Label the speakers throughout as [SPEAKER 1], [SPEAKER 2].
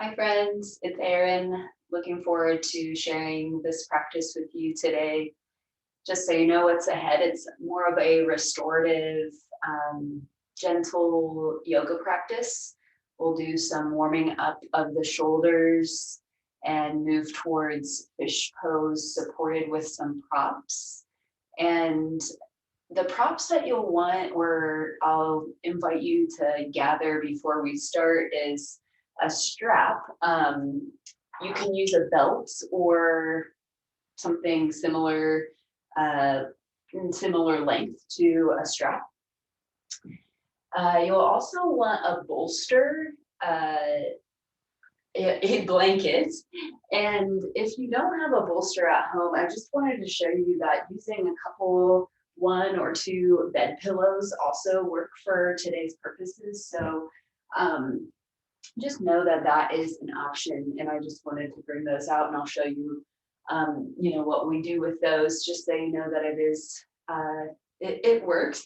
[SPEAKER 1] Hi friends, it's Erin. Looking forward to sharing this practice with you today. Just so you know what's ahead, it's more of a restorative, gentle yoga practice. We'll do some warming up of the shoulders and move towards fish pose supported with some props. And the props that you'll want, or I'll invite you to gather before we start, is a strap. You can use a belt or something similar, similar length to a strap. You'll also want a bolster, a blanket. And if you don't have a bolster at home, I just wanted to show you that using a couple, one or two bed pillows also work for today's purposes. So just know that that is an option, and I just wanted to bring those out, and I'll show you, what we do with those, just so you know that it is, it works.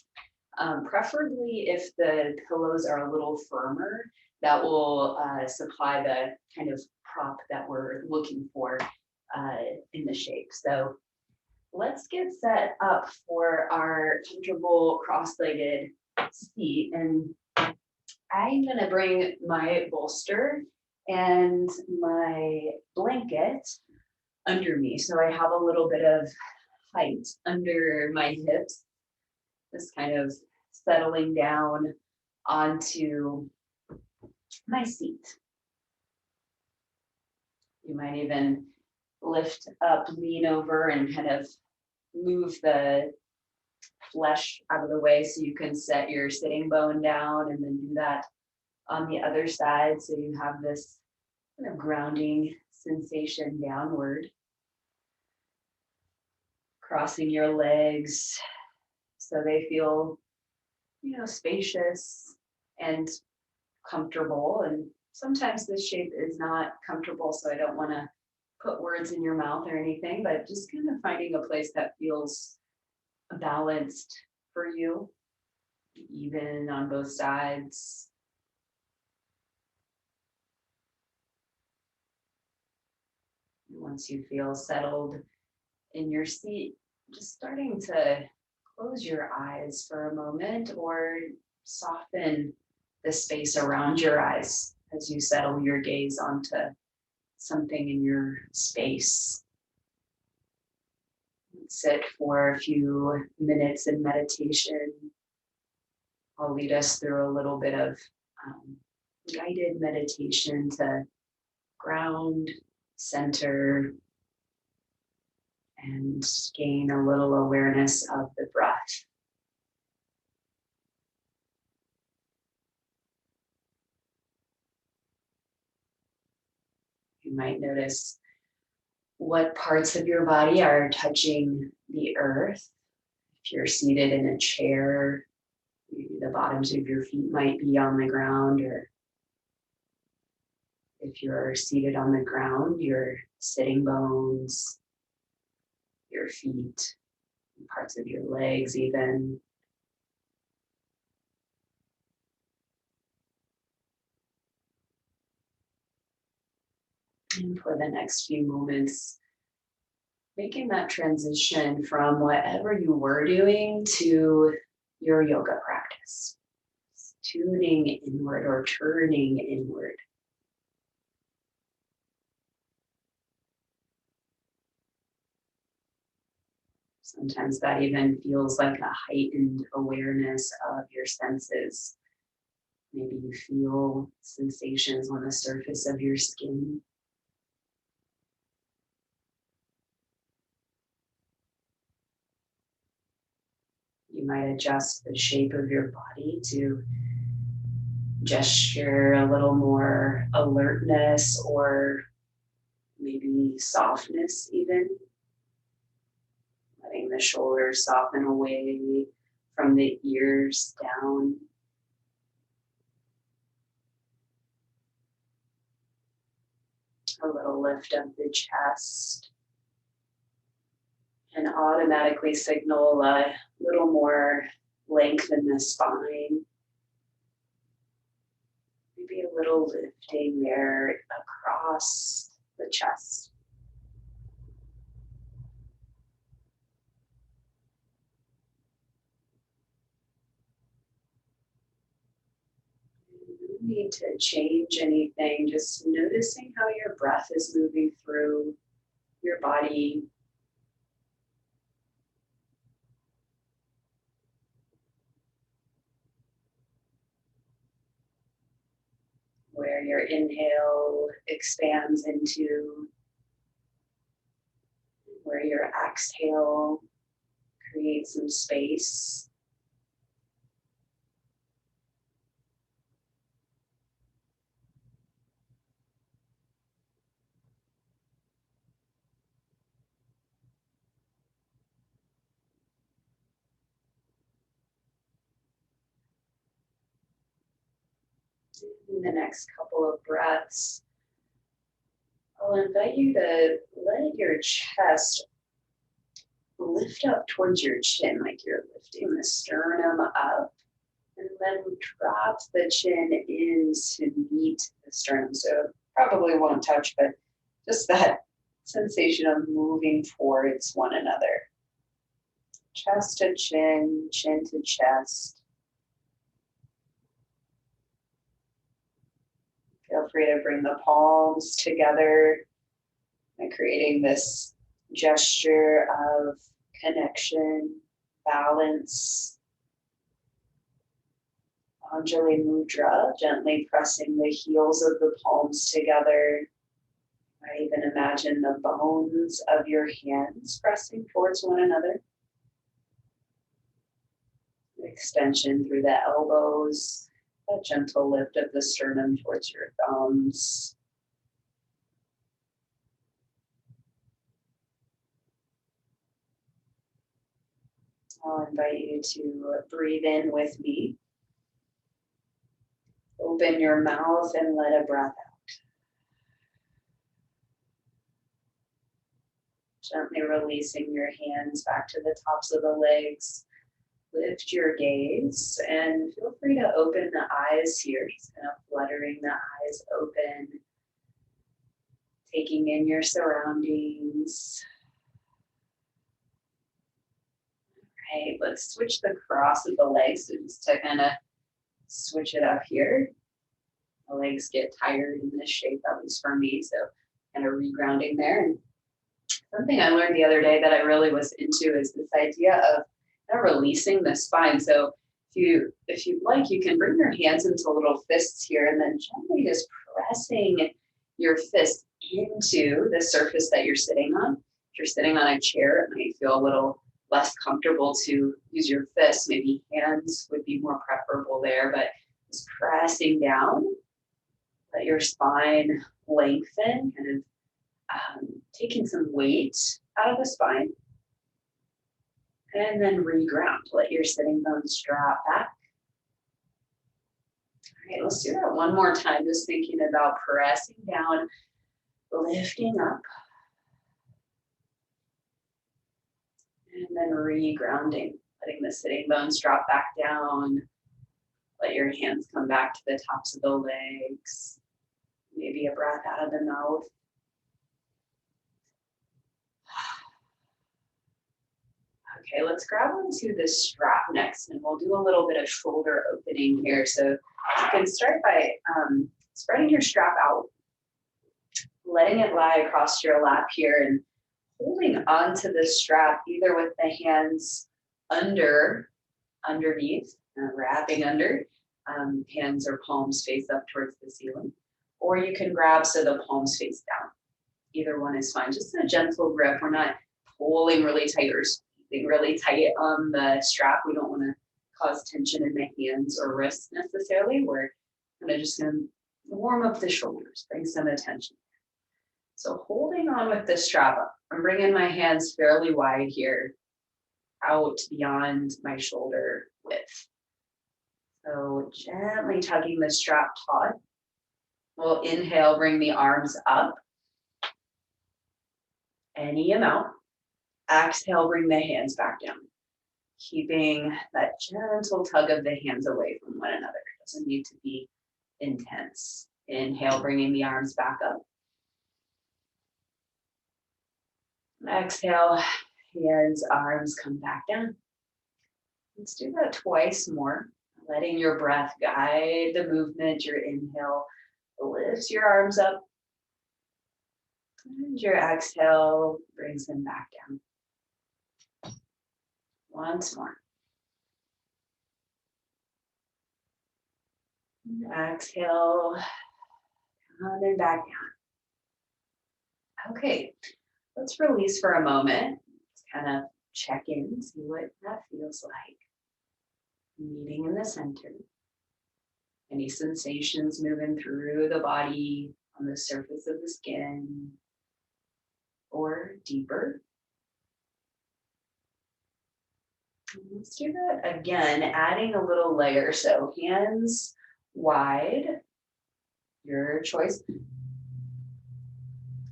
[SPEAKER 1] Preferably if the pillows are a little firmer, that will supply the kind of prop that we're looking for in the shape. So let's get set up for our comfortable cross-legged seat. And I'm going to bring my bolster and my blanket under me. So I have a little bit of height under my hips, just kind of settling down onto my seat. You might even lift up, lean over, and kind of move the flesh out of the way so you can set your sitting bone down, and then do that on the other side so you have this kind of grounding sensation downward. Crossing your legs so they feel, spacious and comfortable. And sometimes this shape is not comfortable, so I don't want to put words in your mouth or anything, but just kind of finding a place that feels balanced for you, even on both sides. Once you feel settled in your seat, just starting to close your eyes for a moment, or soften the space around your eyes as you settle your gaze onto something in your space. Sit for a few minutes in meditation. I'll lead us through a little bit of guided meditation to ground, center, and gain a little awareness of the breath. You might notice what parts of your body are touching the earth. If you're seated in a chair, maybe the bottoms of your feet might be on the ground, or if you're seated on the ground, your sitting bones, your feet, parts of your legs even. And for the next few moments, making that transition from whatever you were doing to your yoga practice. Tuning inward or turning inward. Sometimes that even feels like a heightened awareness of your senses. Maybe you feel sensations on the surface of your skin. You might adjust the shape of your body to gesture a little more alertness, or maybe softness even. Letting the shoulders soften away from the ears down. A little lift of the chest. And automatically signal a little more length in the spine. Maybe a little lifting there across the chest. You don't need to change anything, just noticing how your breath is moving through your body. Where your inhale expands into, where your exhale creates some space. In the next couple of breaths, I'll invite you to let your chest lift up towards your chin, like you're lifting the sternum up, and then drop the chin in to meet the sternum. So probably won't touch, but just that sensation of moving towards one another. Chest to chin, chin to chest. Feel free to bring the palms together and creating this gesture of connection, balance. Anjali Mudra, gently pressing the heels of the palms together. I even imagine the bones of your hands pressing towards one another. Extension through the elbows, a gentle lift of the sternum towards your thumbs. I'll invite you to breathe in with me. Open your mouth and let a breath out. Gently releasing your hands back to the tops of the legs. Lift your gaze and feel free to open the eyes here. Just kind of fluttering the eyes open. Taking in your surroundings. All right, let's switch the cross of the legs. So just to kind of switch it up here. The legs get tired in this shape, at least for me. So kind of regrounding there. And something I learned the other day that I really was into is this idea of kind of releasing the spine. So if you'd like, you can bring your hands into little fists here and then gently just pressing your fist into the surface that you're sitting on. If you're sitting on a chair, it might feel a little less comfortable to use your fists. Maybe hands would be more preferable there, but just pressing down, let your spine lengthen, kind of taking some weight out of the spine. And then reground. Let your sitting bones drop back. All right, let's do that one more time. Just thinking about pressing down, lifting up. And then regrounding, letting the sitting bones drop back down. Let your hands come back to the tops of the legs. Maybe a breath out of the mouth. Okay, let's grab onto this strap next, and we'll do a little bit of shoulder opening here. So you can start by spreading your strap out, letting it lie across your lap here, and holding onto the strap either with the hands underneath, wrapping under, hands or palms face up towards the ceiling, or you can grab so the palms face down. Either one is fine. Just a gentle grip. We're not pulling really tight or squeezing really tight on the strap. We don't want to cause tension in the hands or wrists necessarily. We're kind of just going to warm up the shoulders, bring some attention. So holding on with the strap up, I'm bringing my hands fairly wide here, out beyond my shoulder width. So gently tugging the strap taut. We'll inhale, bring the arms up. Any amount. Exhale, bring the hands back down. Keeping that gentle tug of the hands away from one another. It doesn't need to be intense. Inhale, bringing the arms back up. Exhale, hands, arms come back down. Let's do that twice more, letting your breath guide the movement. Your inhale lifts your arms up, and your exhale brings them back down. Once more. Exhale, and then back down. Okay, let's release for a moment. Let's kind of check in, see what that feels like. Meeting in the center. Any sensations moving through the body on the surface of the skin or deeper. Let's do that again, adding a little layer. So hands wide, your choice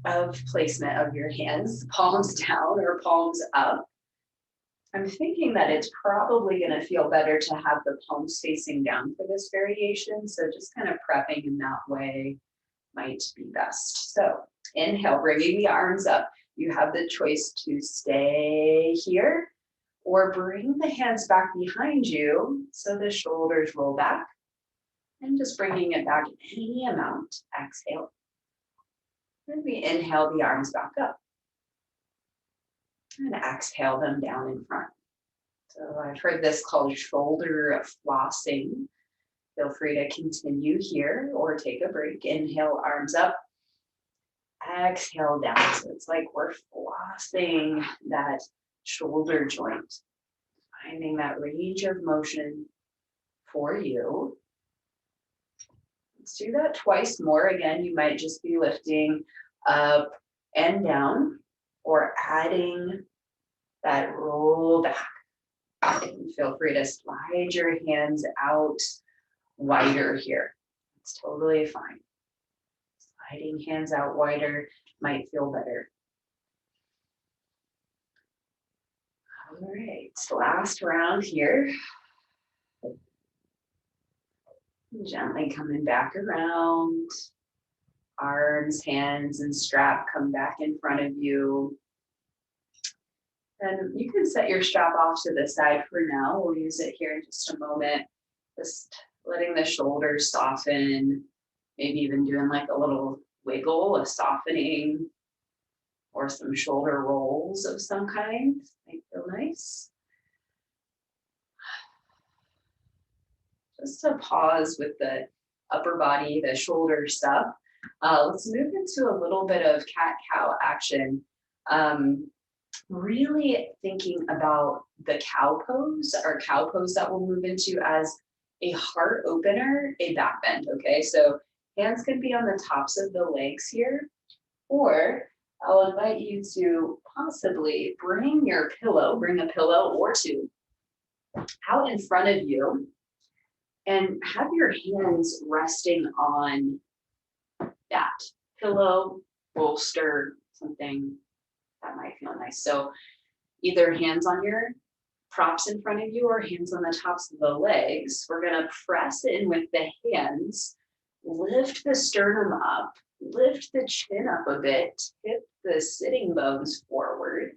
[SPEAKER 1] of placement of your hands, palms down or palms up. I'm thinking that it's probably going to feel better to have the palms facing down for this variation. So just kind of prepping in that way might be best. So inhale, bringing the arms up. You have the choice to stay here or bring the hands back behind you so the shoulders roll back, and just bringing it back any amount. Exhale. And we inhale the arms back up. And exhale them down in front. So I've heard this called shoulder flossing. Feel free to continue here or take a break. Inhale, arms up. Exhale down. So it's like we're flossing that shoulder joint. Finding that range of motion for you. Let's do that twice more. Again, you might just be lifting up and down or adding that roll back. And feel free to slide your hands out wider here. It's totally fine. Sliding hands out wider might feel better. All right, last round here. Gently coming back around. Arms, hands, and strap come back in front of you. And you can set your strap off to the side for now. We'll use it here in just a moment. Just letting the shoulders soften, maybe even doing like a little wiggle, a softening, or some shoulder rolls of some kind. Might feel nice. Just to pause with the upper body, the shoulder stuff. Let's move into a little bit of cat-cow action. Really thinking about the cow pose, our cow pose that we'll move into as a heart opener, a back bend, okay? So hands can be on the tops of the legs here, or I'll invite you to possibly bring a pillow or two out in front of you and have your hands resting on that pillow, bolster, something that might feel nice. So either hands on your props in front of you or hands on the tops of the legs. We're going to press in with the hands, lift the sternum up, lift the chin up a bit, tip the sitting bones forward.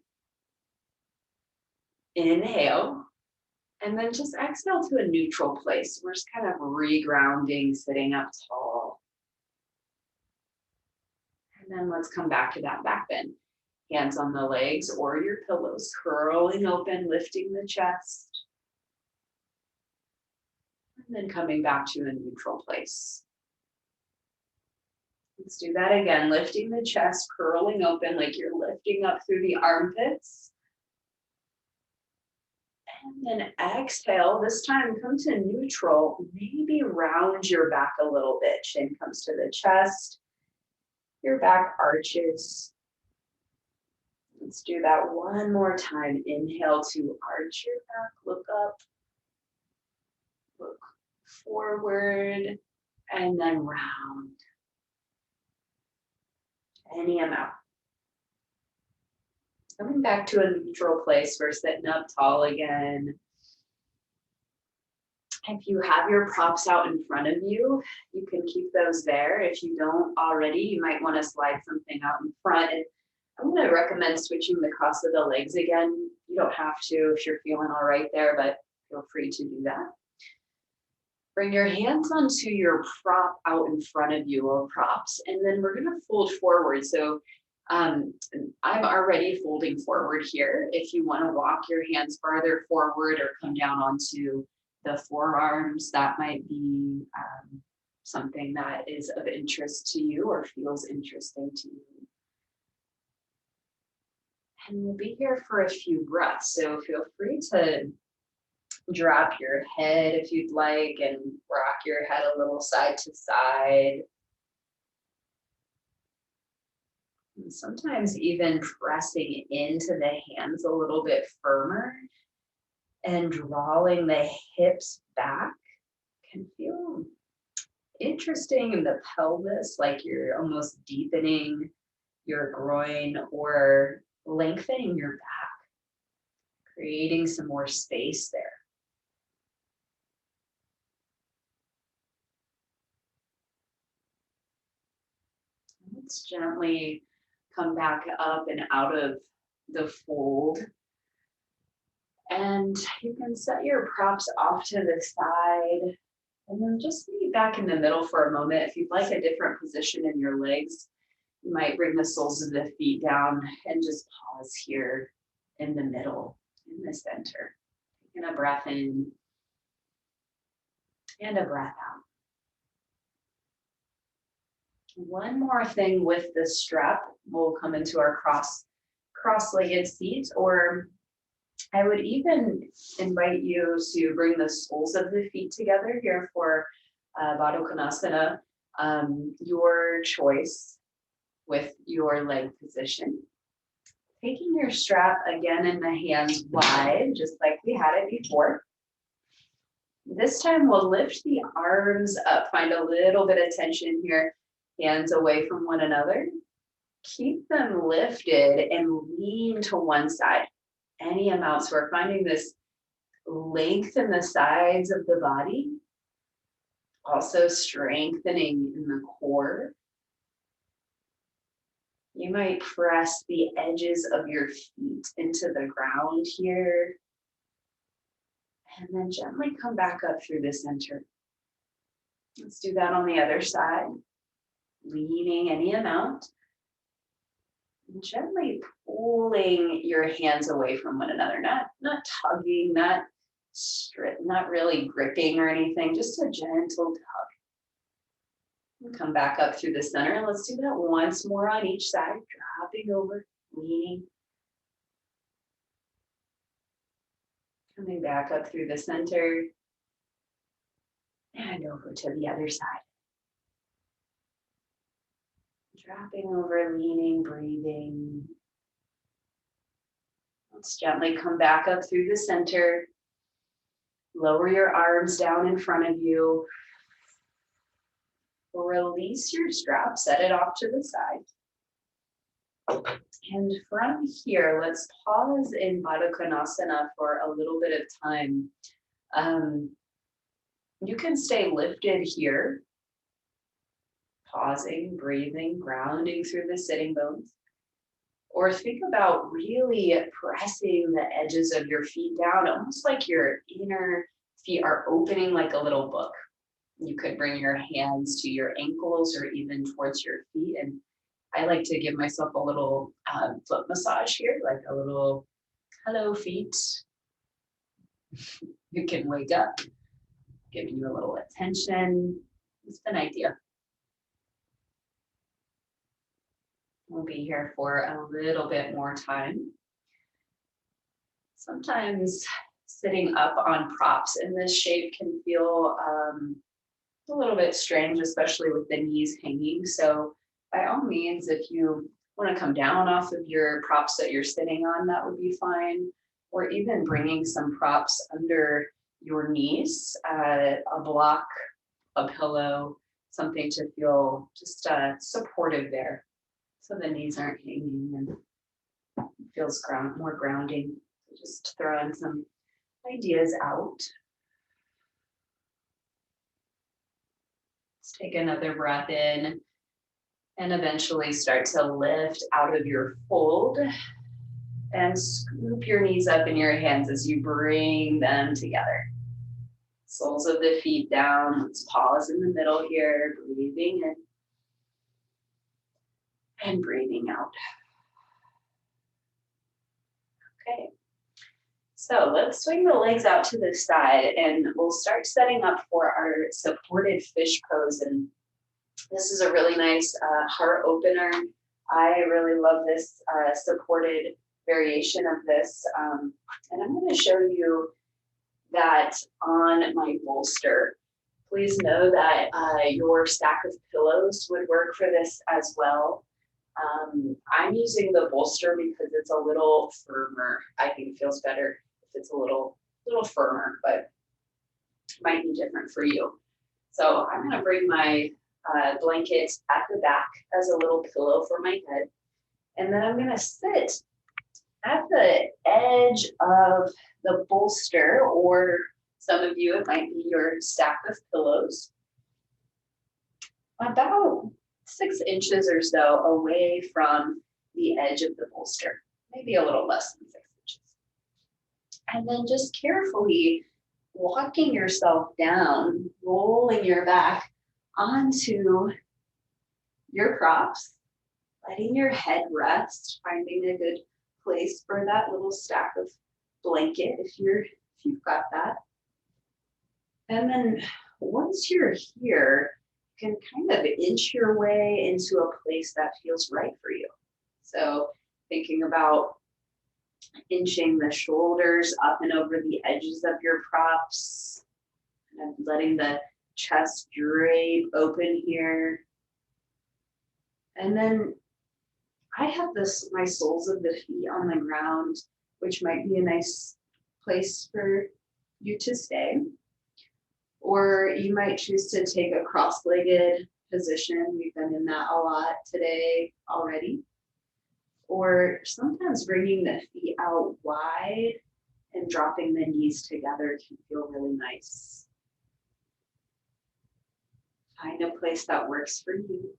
[SPEAKER 1] Inhale, and then just exhale to a neutral place. We're just kind of regrounding, sitting up tall. And then let's come back to that back bend. Hands on the legs or your pillows, curling open, lifting the chest. And then coming back to a neutral place. Let's do that again, lifting the chest, curling open like you're lifting up through the armpits. And then exhale, this time come to neutral, maybe round your back a little bit. Chin comes to the chest, your back arches. Let's do that one more time. Inhale to arch your back, look up, look forward, and then round. Any amount. Coming back to a neutral place, we're sitting up tall again. If you have your props out in front of you, you can keep those there. If you don't already, you might want to slide something out in front. And I'm going to recommend switching the cross of the legs again. You don't have to if you're feeling all right there, but feel free to do that. Bring your hands onto your prop out in front of you, or props, and then we're going to fold forward. So I'm already folding forward here. If you want to walk your hands farther forward or come down onto the forearms, that might be something that is of interest to you or feels interesting to you. And we'll be here for a few breaths, so feel free to drop your head if you'd like and rock your head a little side to side. And sometimes even pressing into the hands a little bit firmer and drawing the hips back can feel interesting in the pelvis, like you're almost deepening your groin or lengthening your back, creating some more space there. Let's gently come back up and out of the fold. And you can set your props off to the side and then just be back in the middle for a moment. If you'd like a different position in your legs, you might bring the soles of the feet down and just pause here in the middle, in the center. Taking a breath in and a breath out. One more thing with the strap, we'll come into our cross-legged seat, or I would even invite you to bring the soles of the feet together here for Baddha Konasana, your choice with your leg position. Taking your strap again in the hands wide, just like we had it before. This time we'll lift the arms up, find a little bit of tension here, hands away from one another. Keep them lifted and lean to one side. Any amount. So we're finding this length in the sides of the body, also strengthening in the core. You might press the edges of your feet into the ground here, and then gently come back up through the center. Let's do that on the other side, leaning any amount. Gently pulling your hands away from one another, not tugging, not really gripping or anything, just a gentle tug. And come back up through the center, and let's do that once more on each side, dropping over, leaning. Coming back up through the center, and over to the other side. Dropping over, leaning, breathing. Let's gently come back up through the center. Lower your arms down in front of you. Release your strap, set it off to the side. And from here, let's pause in Baddha Konasana for a little bit of time. You can stay lifted here. Pausing, breathing, grounding through the sitting bones. Or think about really pressing the edges of your feet down, almost like your inner feet are opening like a little book. You could bring your hands to your ankles or even towards your feet. And I like to give myself a little foot massage here, like a little hello feet. You can wake up, giving you a little attention. It's an idea. We'll be here for a little bit more time. Sometimes sitting up on props in this shape can feel a little bit strange, especially with the knees hanging. So by all means, if you want to come down off of your props that you're sitting on, that would be fine. Or even bringing some props under your knees, a block, a pillow, something to feel just supportive there. So the knees aren't hanging and feels more grounding. Just throwing some ideas out. Let's take another breath in and eventually start to lift out of your fold and scoop your knees up in your hands as you bring them together. Soles of the feet down. Let's pause in the middle here, breathing in and breathing out. Okay. So let's swing the legs out to the side and we'll start setting up for our supported fish pose. And this is a really nice heart opener. I really love this supported variation of this. And I'm going to show you that on my bolster. Please know that your stack of pillows would work for this as well. I'm using the bolster because it's a little firmer. I think it feels better if it's a little firmer, but it might be different for you. So I'm going to bring my blanket at the back as a little pillow for my head. And then I'm going to sit at the edge of the bolster, or some of you, it might be your stack of pillows, about 6 inches or so away from the edge of the bolster, maybe a little less than 6 inches. And then just carefully walking yourself down, rolling your back onto your props, letting your head rest, finding a good place for that little stack of blanket if you've got that. And then once you're here, you can kind of inch your way into a place that feels right for you. So thinking about inching the shoulders up and over the edges of your props, and letting the chest drape open here. And then I have my soles of the feet on the ground, which might be a nice place for you to stay. Or you might choose to take a cross-legged position. We've been in that a lot today already. Or sometimes bringing the feet out wide and dropping the knees together can feel really nice. Find a place that works for you.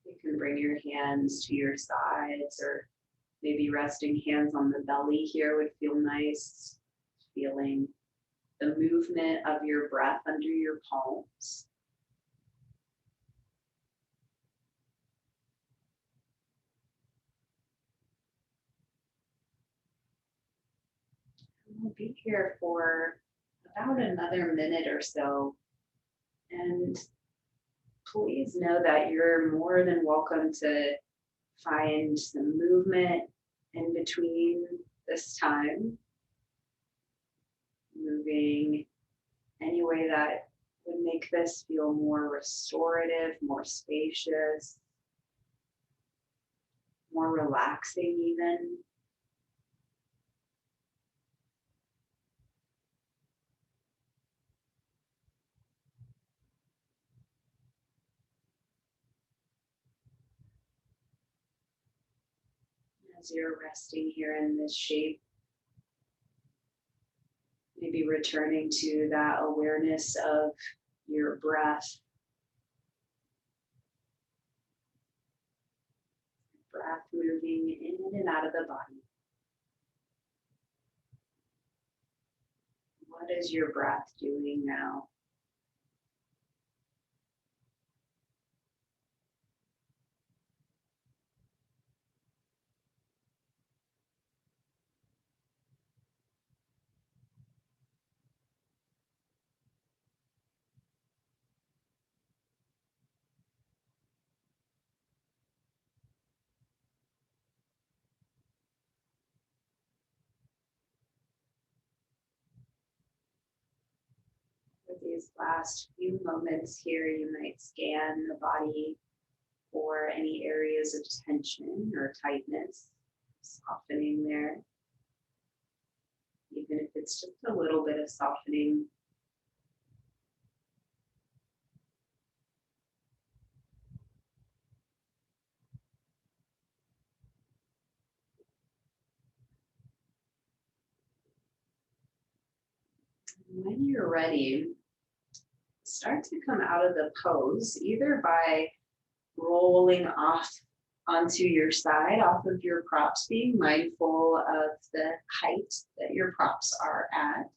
[SPEAKER 1] You can bring your hands to your sides, or maybe resting hands on the belly here would feel nice. Feeling the movement of your breath under your palms. We'll be here for about another minute or so. And please know that you're more than welcome to find some movement in between this time. Moving any way that would make this feel more restorative, more spacious, more relaxing even. As you're resting here in this shape, maybe returning to that awareness of your breath. Breath moving in and out of the body. What is your breath doing now? For these last few moments here, you might scan the body for any areas of tension or tightness, softening there. Even if it's just a little bit of softening. When you're ready, start to come out of the pose, either by rolling off onto your side, off of your props, being mindful of the height that your props are at,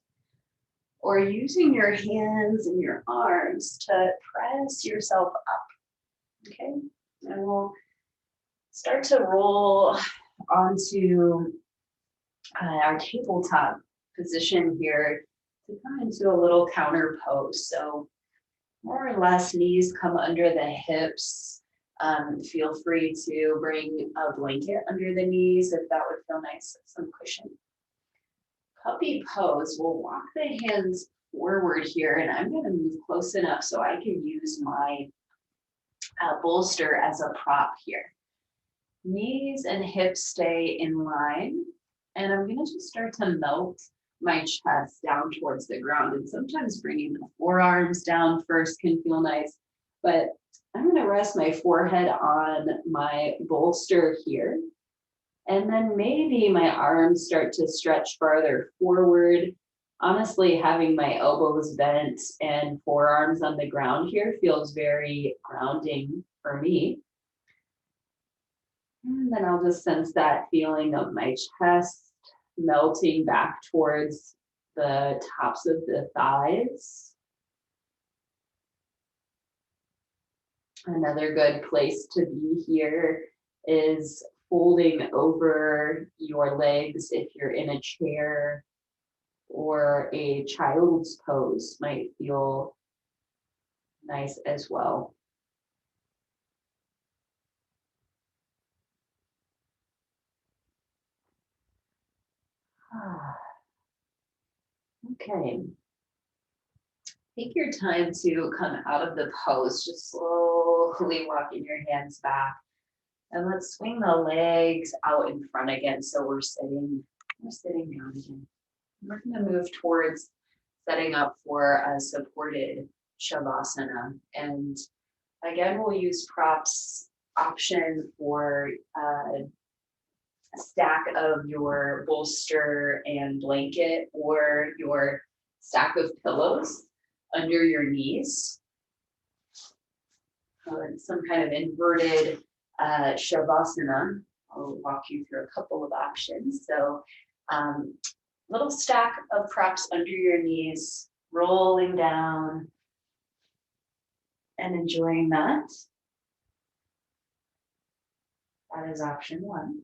[SPEAKER 1] or using your hands and your arms to press yourself up, okay? And we'll start to roll onto our tabletop position here to come into a little counter pose. So more or less knees come under the hips. Feel free to bring a blanket under the knees if that would feel nice, some cushion. Puppy pose, we'll walk the hands forward here, and I'm going to move close enough so I can use my bolster as a prop here. Knees and hips stay in line, and I'm going to just start to melt my chest down towards the ground. And sometimes bringing the forearms down first can feel nice, but I'm going to rest my forehead on my bolster here. And then maybe my arms start to stretch farther forward. Honestly, having my elbows bent and forearms on the ground here feels very grounding for me. And then I'll just sense that feeling of my chest melting back towards the tops of the thighs. Another good place to be here is folding over your legs if you're in a chair, or a child's pose might feel nice as well. Okay. Take your time to come out of the pose, just slowly walking your hands back. And let's swing the legs out in front again. So we're sitting down again. We're going to move towards setting up for a supported Savasana. And again, we'll use props option for a stack of your bolster and blanket, or your stack of pillows under your knees. Some kind of inverted Savasana. I'll walk you through a couple of options. So little stack of props under your knees, rolling down and enjoying that. That is option one.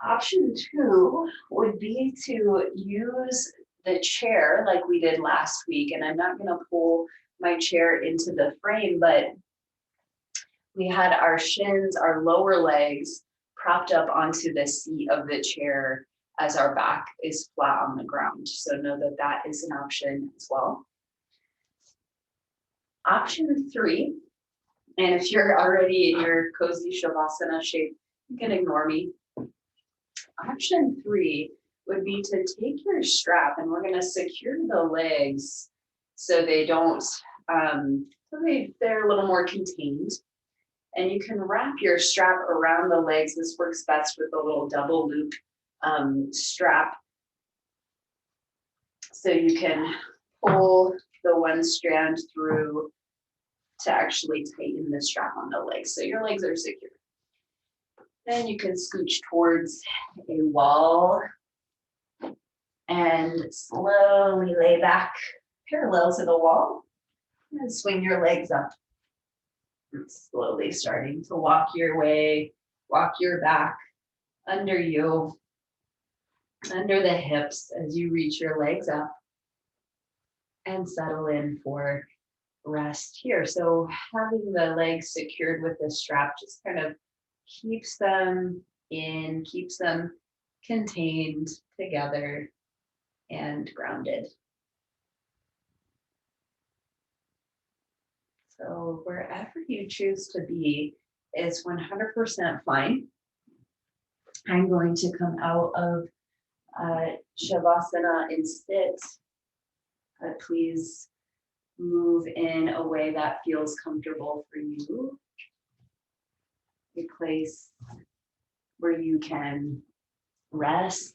[SPEAKER 1] Option two would be to use the chair like we did last week. And I'm not going to pull my chair into the frame, but we had our shins, our lower legs propped up onto the seat of the chair as our back is flat on the ground. So know that that is an option as well. Option three, and if you're already in your cozy Shavasana shape, you can ignore me. Option three would be to take your strap, and we're going to secure the legs so they don't, they're a little more contained. And you can wrap your strap around the legs. This works best with a little double loop strap. So you can pull the one strand through to actually tighten the strap on the legs. So your legs are secure. Then you can scooch towards a wall and slowly lay back parallel to the wall and swing your legs up. And slowly starting to walk your back under you, under the hips as you reach your legs up and settle in for rest here. So having the legs secured with the strap just kind of keeps them in, keeps them contained together and grounded. So wherever you choose to be is 100% fine. I'm going to come out of Shavasana and sit. Please move in a way that feels comfortable for you. A place where you can rest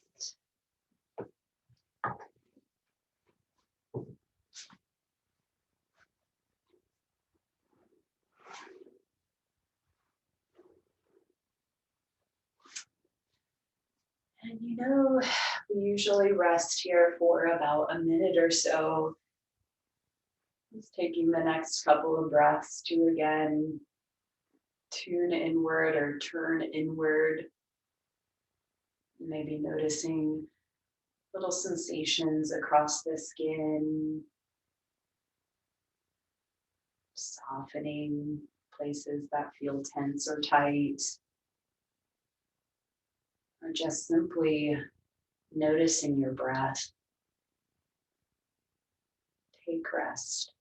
[SPEAKER 1] You know, we usually rest here for about a minute or so. Just taking the next couple of breaths to again tune inward or turn inward. Maybe noticing little sensations across the skin, softening places that feel tense or tight, or just simply noticing your breath. Take rest.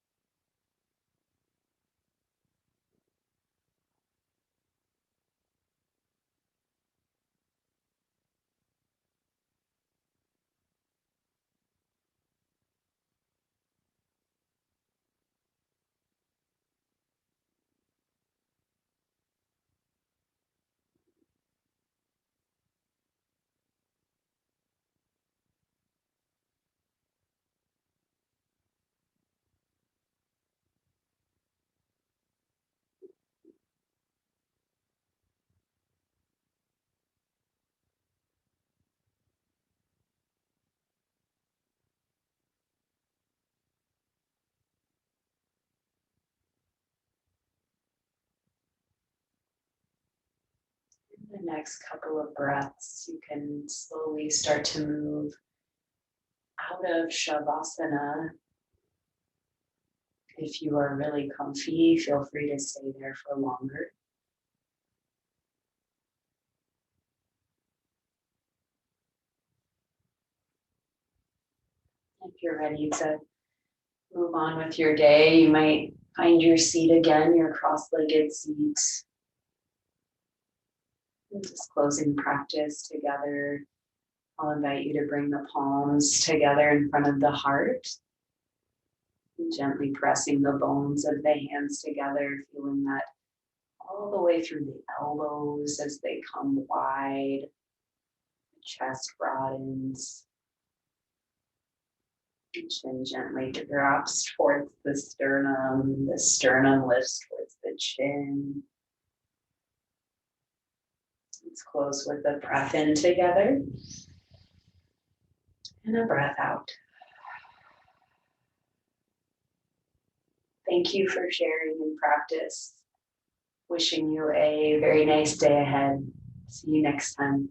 [SPEAKER 1] The next couple of breaths, you can slowly start to move out of Savasana. If you are really comfy, feel free to stay there for longer. If you're ready to move on with your day, you might find your seat again, your cross-legged seat. And just closing practice together. I'll invite you to bring the palms together in front of the heart. Gently pressing the bones of the hands together, feeling that all the way through the elbows as they come wide. The chest broadens. The chin gently drops towards the sternum. The sternum lifts towards the chin. Let's close with a breath in together and a breath out. Thank you for sharing in practice. Wishing you a very nice day ahead. See you next time.